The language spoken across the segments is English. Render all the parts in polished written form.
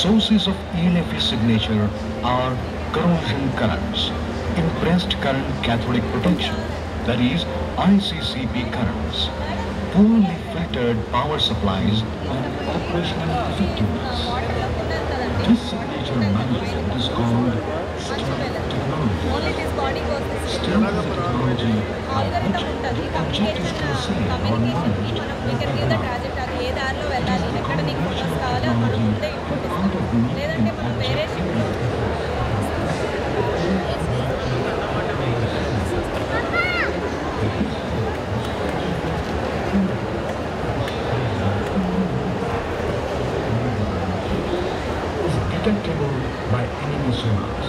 Sources of ELFE signature are corrosion currents, impressed current cathodic protection, that is ICCP currents, poorly filtered power supplies, and operational effectiveness. This signature management is called stealth technology. Stealth is a technology by which the object is concealed or managed in the background. It is the combination of technology and art of making an object invisible. Is detectable by enemy sonars.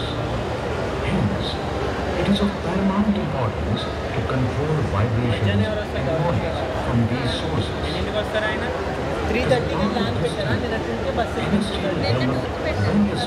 Hence, it is of paramount importance to control vibrations and noise from these sources. 3:30 plan పెట్టారా నేను 2కి bus NSTL developed various